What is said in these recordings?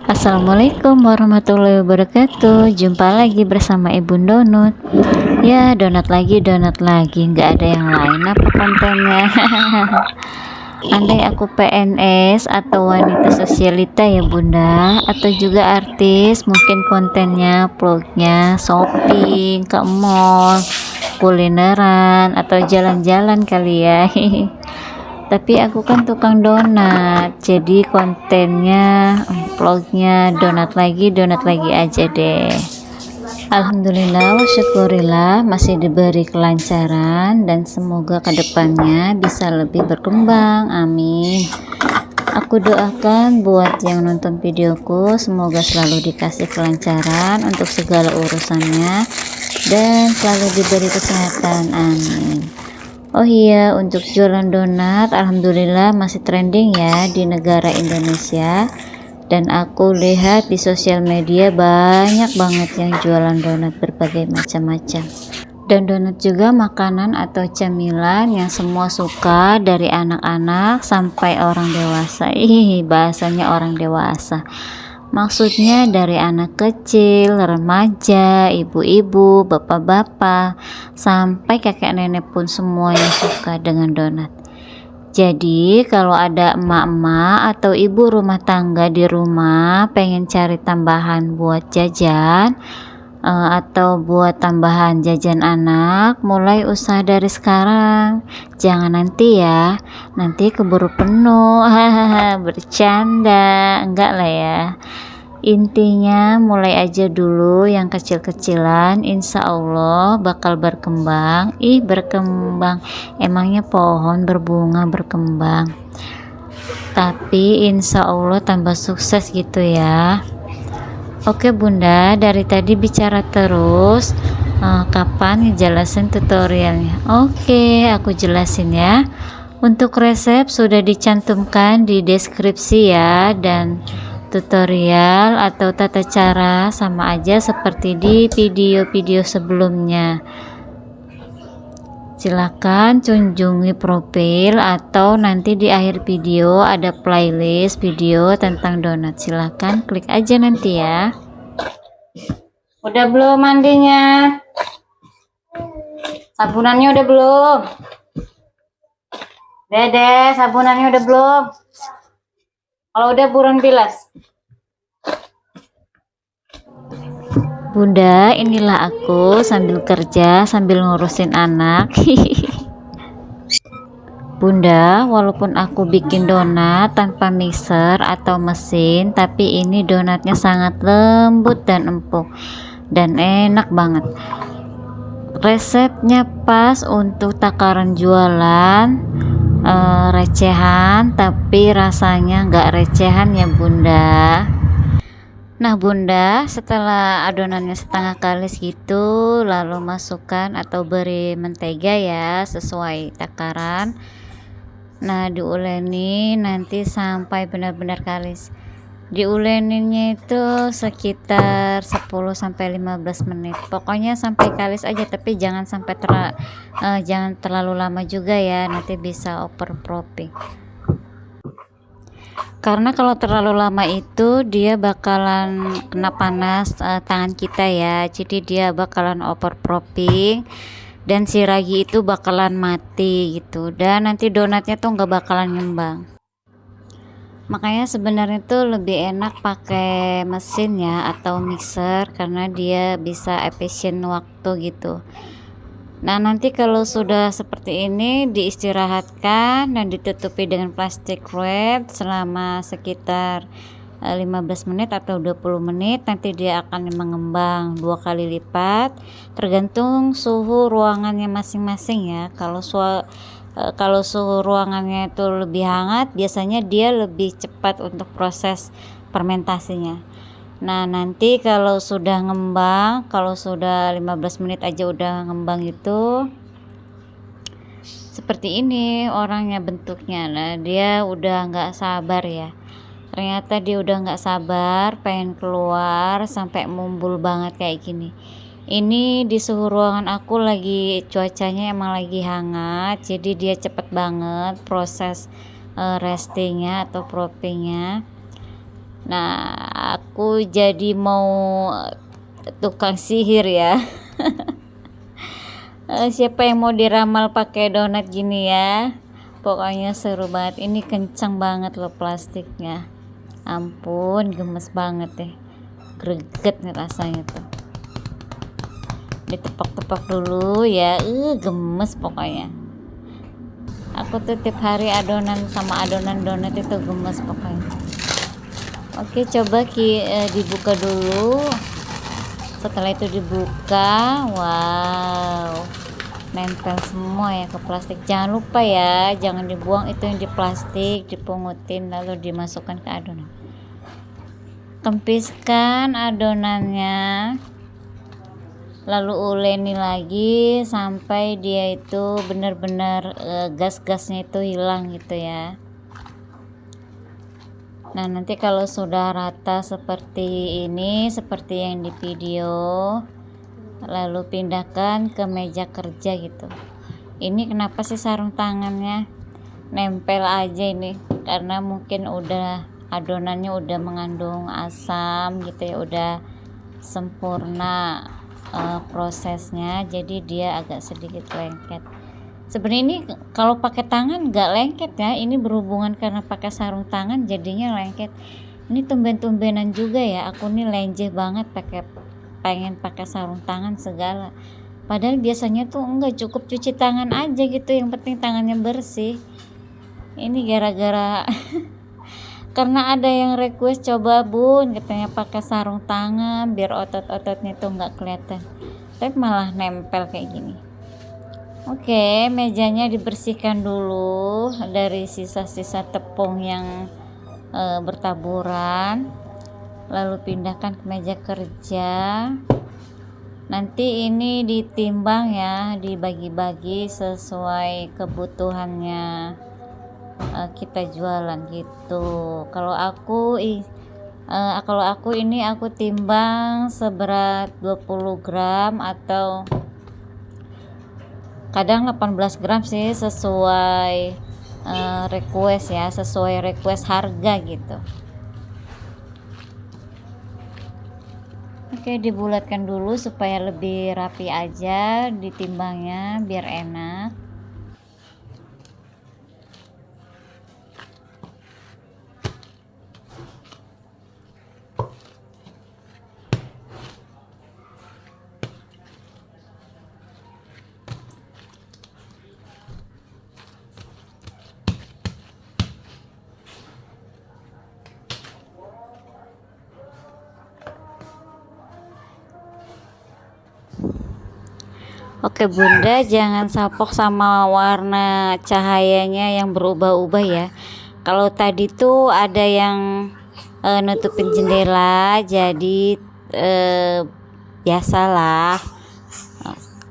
Assalamualaikum warahmatullahi wabarakatuh. Jumpa lagi bersama Ibu Donut. Ya, donat lagi, nggak ada yang lain apa kontennya. Andai aku PNS atau wanita sosialita ya Bunda, atau juga artis, mungkin kontennya, vlognya, shopping, ke mall, kulineran, atau jalan-jalan kali ya. Tapi aku kan tukang donat, jadi kontennya vlognya donat lagi aja deh. Alhamdulillah wa syukurillah masih diberi kelancaran dan semoga kedepannya bisa lebih berkembang, amin. Aku doakan buat yang nonton videoku semoga selalu dikasih kelancaran untuk segala urusannya dan selalu diberi kesehatan, amin. Oh iya, untuk jualan donat alhamdulillah masih trending ya di negara Indonesia, dan aku lihat di sosial media banyak banget yang jualan donat berbagai macam-macam. Dan donat juga makanan atau camilan yang semua suka, dari anak-anak sampai orang dewasa. Bahasanya orang dewasa, maksudnya dari anak kecil, remaja, ibu-ibu, bapak-bapak, sampai kakek nenek pun semuanya suka dengan donat. Jadi kalau ada emak-emak atau ibu rumah tangga di rumah pengen cari tambahan buat jajan, atau buat tambahan jajan anak, mulai usaha dari sekarang, jangan nanti ya, nanti keburu penuh. Hahaha, bercanda, enggak lah ya. Intinya mulai aja dulu yang kecil-kecilan, insya Allah bakal berkembang. Berkembang, emangnya pohon berbunga berkembang, tapi insya Allah tambah sukses gitu ya. Oke Bunda, dari tadi bicara terus, kapan ngejelasin tutorialnya? Oke, aku jelasin ya. Untuk resep sudah dicantumkan di deskripsi ya, dan tutorial atau tata cara sama aja seperti di video-video sebelumnya. Silakan kunjungi profil atau nanti di akhir video ada playlist video tentang donat, silakan klik aja nanti ya. Udah belum mandinya? Sabunannya udah belum? Dede, sabunannya udah belum? Kalau udah buruan bilas. Bunda, inilah aku sambil kerja sambil ngurusin anak. Bunda, walaupun aku bikin donat tanpa mixer atau mesin, tapi ini donatnya sangat lembut dan empuk dan enak banget. Resepnya pas untuk takaran jualan, recehan, tapi rasanya nggak recehan ya Bunda. Nah Bunda, setelah adonannya setengah kalis gitu, lalu masukkan atau beri mentega ya sesuai takaran. Nah diuleni nanti sampai benar-benar kalis. Diuleninnya itu sekitar 10-15 menit. Pokoknya sampai kalis aja, tapi jangan sampai jangan terlalu lama juga ya, nanti bisa overproofing. Karena kalau terlalu lama itu dia bakalan kena panas tangan kita ya, jadi dia bakalan overproofing dan si ragi itu bakalan mati gitu, dan nanti donatnya tuh nggak bakalan ngembang. Makanya sebenarnya tuh lebih enak pakai mesin ya atau mixer, karena dia bisa efisien waktu gitu. Nah nanti kalau sudah seperti ini diistirahatkan dan ditutupi dengan plastik wrap selama sekitar 15 menit atau 20 menit, nanti dia akan mengembang 2 kali lipat tergantung suhu ruangannya masing-masing ya. Kalau suhu ruangannya itu lebih hangat, biasanya dia lebih cepat untuk proses fermentasinya. Nah nanti kalau sudah ngembang, kalau sudah 15 menit aja udah ngembang itu seperti ini orangnya bentuknya. Nah dia udah nggak sabar ya, ternyata dia udah nggak sabar pengen keluar sampai mumbul banget kayak gini. Ini di suhu ruangan aku lagi cuacanya emang lagi hangat, jadi dia cepet banget proses restingnya atau proppingnya. Nah, aku jadi mau tukang sihir ya. Siapa yang mau diramal pakai donat gini ya? Pokoknya seru banget. Ini kencang banget loh plastiknya. Ampun, gemes banget deh. Greget nih rasanya tuh. Ditepak-tepak dulu ya. Gemes pokoknya. Aku tuh tiap hari adonan sama adonan donat itu gemes pokoknya. Oke, coba dibuka dulu. Setelah itu dibuka, wow, nempel semua ya ke plastik. Jangan lupa ya, jangan dibuang itu yang di plastik, dipungutin lalu dimasukkan ke adonan. Kempiskan adonannya, lalu uleni lagi sampai dia itu benar-benar gas-gasnya itu hilang gitu ya. Nah, nanti kalau sudah rata seperti ini, seperti yang di video, lalu pindahkan ke meja kerja gitu. Ini kenapa sih sarung tangannya nempel aja ini? Karena mungkin udah adonannya udah mengandung asam gitu ya, udah sempurna prosesnya, jadi dia agak sedikit lengket. Sebenarnya ini kalau pakai tangan nggak lengket ya, ini berhubungan karena pakai sarung tangan jadinya lengket. Ini tumben-tumbenan juga ya, aku nih lenjeh banget pengen pakai sarung tangan segala. Padahal biasanya tuh enggak, cukup cuci tangan aja gitu, yang penting tangannya bersih. Ini gara-gara karena ada yang request, coba bun katanya pakai sarung tangan biar otot-ototnya tuh nggak kelihatan, tapi malah nempel kayak gini. Oke, mejanya dibersihkan dulu dari sisa-sisa tepung yang bertaburan, lalu pindahkan ke meja kerja. Nanti ini ditimbang ya, dibagi-bagi sesuai kebutuhannya kita jualan gitu. Kalau aku ini aku timbang seberat 20 gram atau kadang 18 gram sih, sesuai request ya, sesuai request harga gitu. Oke, dibulatkan dulu supaya lebih rapi aja ditimbangnya biar enak. Oke Bunda, jangan sapok sama warna cahayanya yang berubah-ubah ya. Kalau tadi tuh ada yang nutupin jendela, jadi biasalah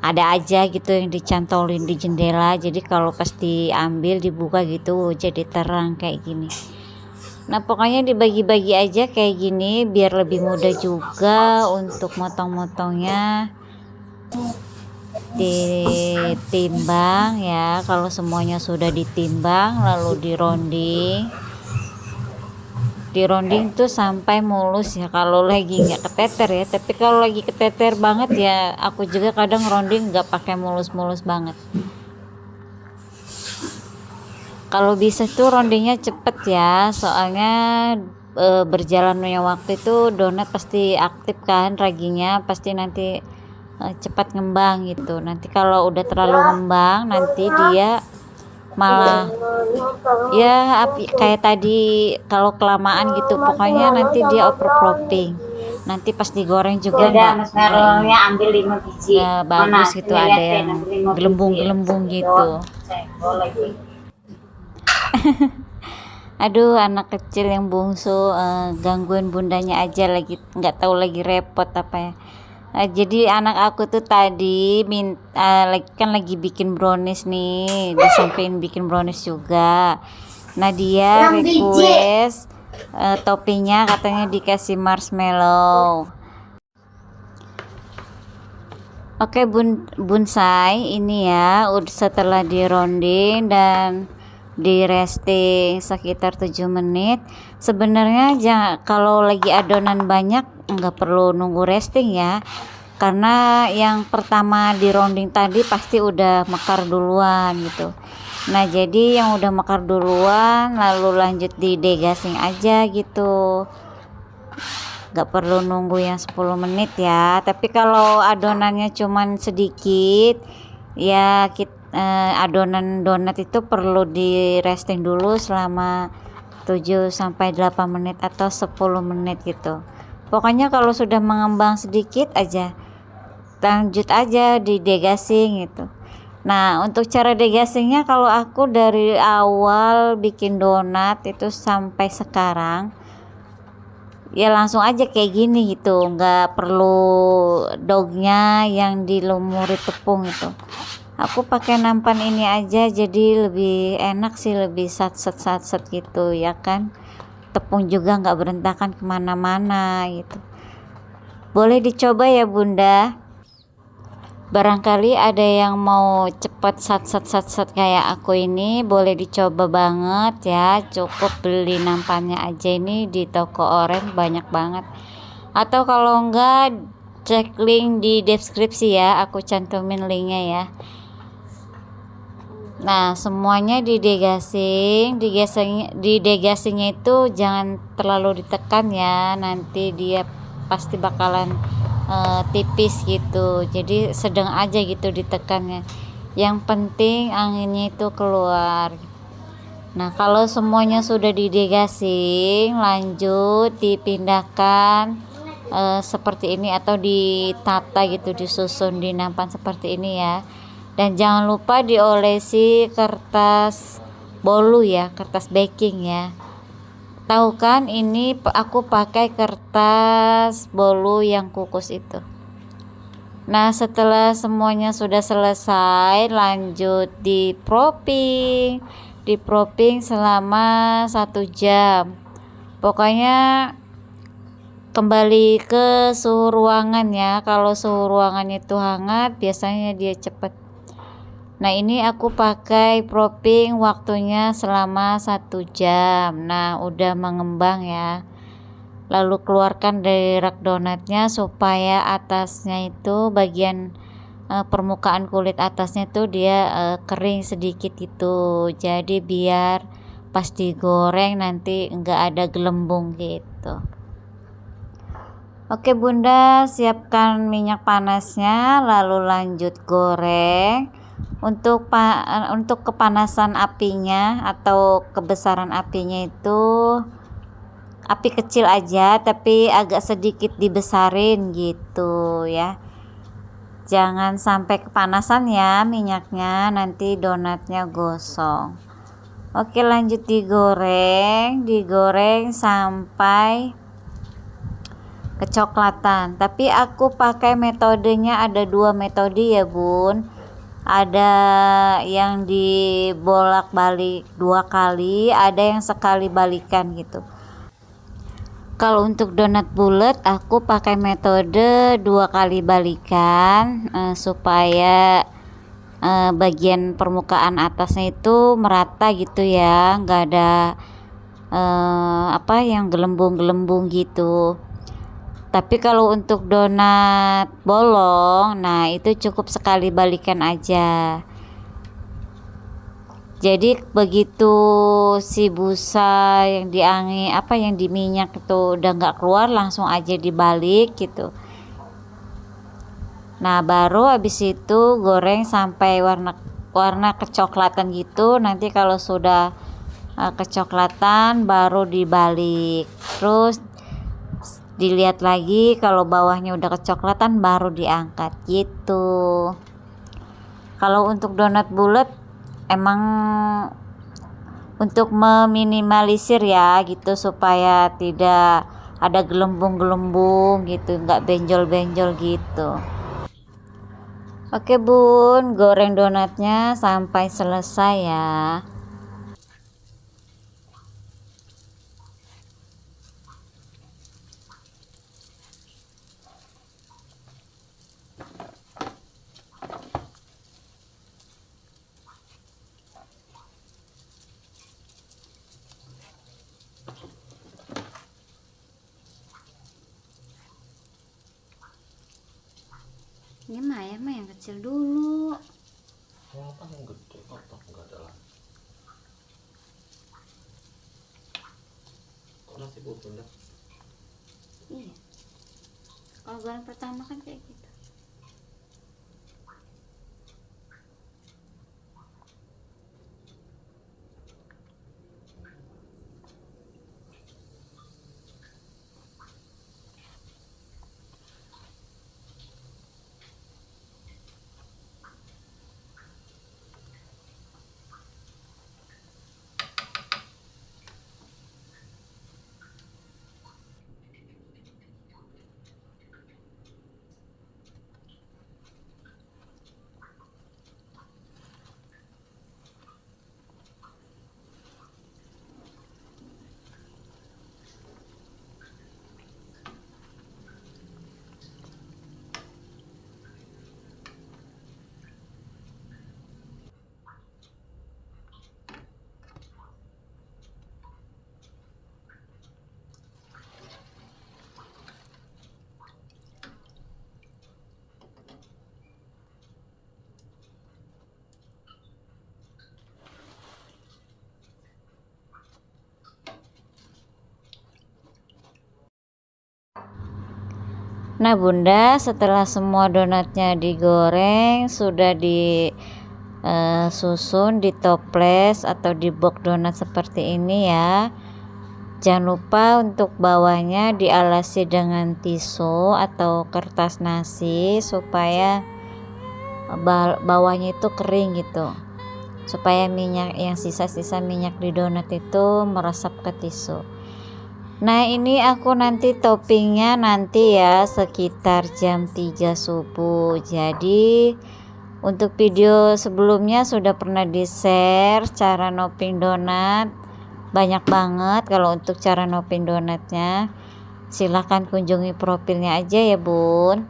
ada aja gitu yang dicantolin di jendela. Jadi kalau pas diambil dibuka gitu jadi terang kayak gini. Nah, pokoknya dibagi-bagi aja kayak gini biar lebih mudah juga untuk motong-motongnya. Ditimbang ya, kalau semuanya sudah ditimbang lalu dironding tuh sampai mulus ya, kalau lagi nggak keteter ya. Tapi kalau lagi keteter banget ya, aku juga kadang ronding nggak pakai mulus-mulus banget. Kalau bisa tuh rondingnya cepet ya, soalnya berjalannya waktu itu donat pasti aktif kan, raginya pasti nanti cepat ngembang gitu. Nanti kalau udah terlalu ngembang nanti dia malah ya kayak tadi kalau kelamaan gitu, pokoknya nanti dia overpopping. Nanti pas digoreng juga ambil 5 biji. bagus gitu, ada yang gelembung-gelembung gitu. Aduh, anak kecil yang bungsu gangguin bundanya aja, lagi nggak tahu lagi repot apa ya. Jadi anak aku tuh tadi lagi bikin brownies nih, disampaikan bikin brownies juga. Nah, dia request toppingnya katanya dikasih marshmallow. Oke Bunsai, ini ya setelah dironding dan di resting sekitar 7 menit. Sebenarnya kalau lagi adonan banyak nggak perlu nunggu resting ya, karena yang pertama di rounding tadi pasti udah mekar duluan gitu. Nah jadi yang udah mekar duluan lalu lanjut di degassing aja gitu, nggak perlu nunggu yang 10 menit ya. Tapi kalau adonannya cuman sedikit ya, adonan donat itu perlu di resting dulu selama 7-8 menit atau 10 menit gitu. Pokoknya kalau sudah mengembang sedikit aja lanjut aja di degassing gitu. Nah untuk cara degassingnya, kalau aku dari awal bikin donat itu sampai sekarang ya langsung aja kayak gini gitu, nggak perlu dognya yang dilumuri tepung itu. Aku pakai nampan ini aja, jadi lebih enak sih, lebih satset gitu ya kan. Tepung juga nggak berantakan kemana-mana gitu. Boleh dicoba ya Bunda. Barangkali ada yang mau cepet satset kayak aku ini, boleh dicoba banget ya. Cukup beli nampannya aja, ini di toko oranye banyak banget. Atau kalau enggak, cek link di deskripsi ya, aku cantumin linknya ya. Nah semuanya di degassingnya itu jangan terlalu ditekan ya, nanti dia pasti bakalan tipis gitu. Jadi sedang aja gitu ditekannya, yang penting anginnya itu keluar. Nah kalau semuanya sudah di degassing, lanjut dipindahkan seperti ini atau ditata gitu, disusun di nampan seperti ini ya. Dan jangan lupa diolesi kertas bolu ya, kertas baking ya. Tahu kan ini aku pakai kertas bolu yang kukus itu. Nah setelah semuanya sudah selesai, lanjut di propping selama 1 jam. Pokoknya kembali ke suhu ruangan ya. Kalau suhu ruangan itu hangat biasanya dia cepet. Nah ini aku pakai propping waktunya selama 1 jam. Nah udah mengembang ya. Lalu keluarkan dari rak donatnya supaya atasnya itu bagian permukaan kulit atasnya tuh dia kering sedikit gitu. Jadi biar pas digoreng nanti enggak ada gelembung gitu. Oke Bunda, siapkan minyak panasnya lalu lanjut goreng. Untuk kepanasan apinya atau kebesaran apinya itu api kecil aja, tapi agak sedikit dibesarin gitu ya. Jangan sampai kepanasan ya minyaknya, nanti donatnya gosong. Oke lanjut digoreng sampai kecoklatan. Tapi aku pakai metodenya, ada 2 metode ya Bun. Ada yang dibolak-balik 2 kali, ada yang sekali balikan gitu. Kalau untuk donat bulat aku pakai metode 2 kali balikan supaya bagian permukaan atasnya itu merata gitu ya, nggak ada yang gelembung-gelembung gitu. Tapi kalau untuk donat bolong, nah itu cukup sekali balikan aja. Jadi begitu si busa yang yang di minyak itu udah nggak keluar, langsung aja dibalik gitu. Nah baru habis itu goreng sampai warna kecoklatan gitu. Nanti kalau sudah kecoklatan baru dibalik, terus dilihat lagi kalau bawahnya udah kecoklatan baru diangkat gitu. Kalau untuk donat bulat emang untuk meminimalisir ya gitu, supaya tidak ada gelembung-gelembung gitu, nggak benjol-benjol gitu. Oke Bun, goreng donatnya sampai selesai ya. Ini mah ya mah yang kecil dulu. Apa yang gede kotak nggak ada lah. Kok nasi bunda? Iya. Kalau goreng pertama kan kayak gitu. Nah bunda, setelah semua donatnya digoreng, sudah disusun di toples atau di box donat seperti ini ya. Jangan lupa untuk bawahnya dialasi dengan tisu atau kertas nasi supaya bawahnya itu kering gitu, supaya minyak yang sisa-sisa minyak di donat itu meresap ke tisu. Nah ini aku nanti toppingnya nanti ya sekitar jam 3 subuh. Jadi untuk video sebelumnya sudah pernah di share cara topping donat, banyak banget. Kalau untuk cara topping donatnya silahkan kunjungi profilnya aja ya bun.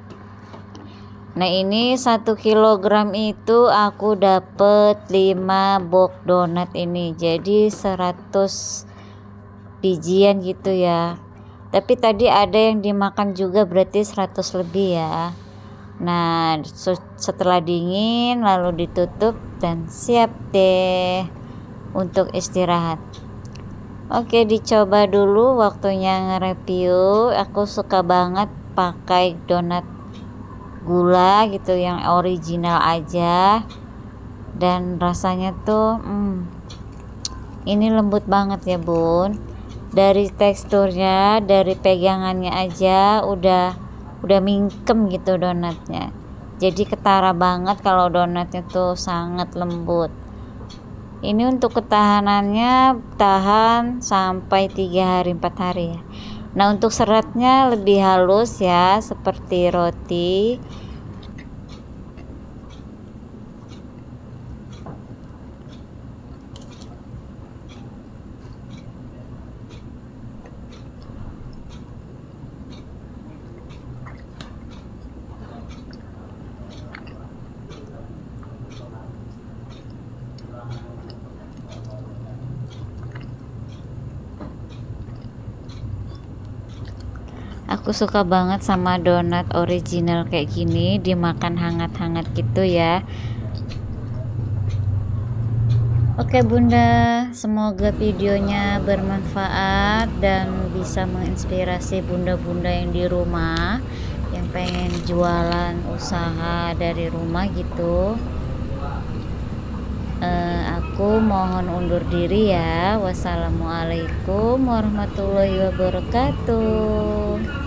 Nah ini 1 kilogram itu aku dapet 5 box donat ini, jadi 100 bijian gitu ya. Tapi tadi ada yang dimakan juga, berarti 100 lebih ya. Nah setelah dingin lalu ditutup dan siap deh untuk istirahat. Oke, dicoba dulu waktunya nge-review. Aku suka banget pakai donat gula gitu yang original aja, dan rasanya tuh ini lembut banget ya bun. Dari teksturnya, dari pegangannya aja udah mingkem gitu donatnya. Jadi ketara banget kalau donatnya tuh sangat lembut. Ini untuk ketahanannya tahan sampai 3 hari 4 hari ya. Nah untuk seratnya lebih halus ya, seperti roti. Aku suka banget sama donat original kayak gini, dimakan hangat-hangat gitu ya. Oke bunda, semoga videonya bermanfaat dan bisa menginspirasi bunda-bunda yang di rumah yang pengen jualan usaha dari rumah gitu. Aku mohon undur diri ya. Wassalamualaikum warahmatullahi wabarakatuh.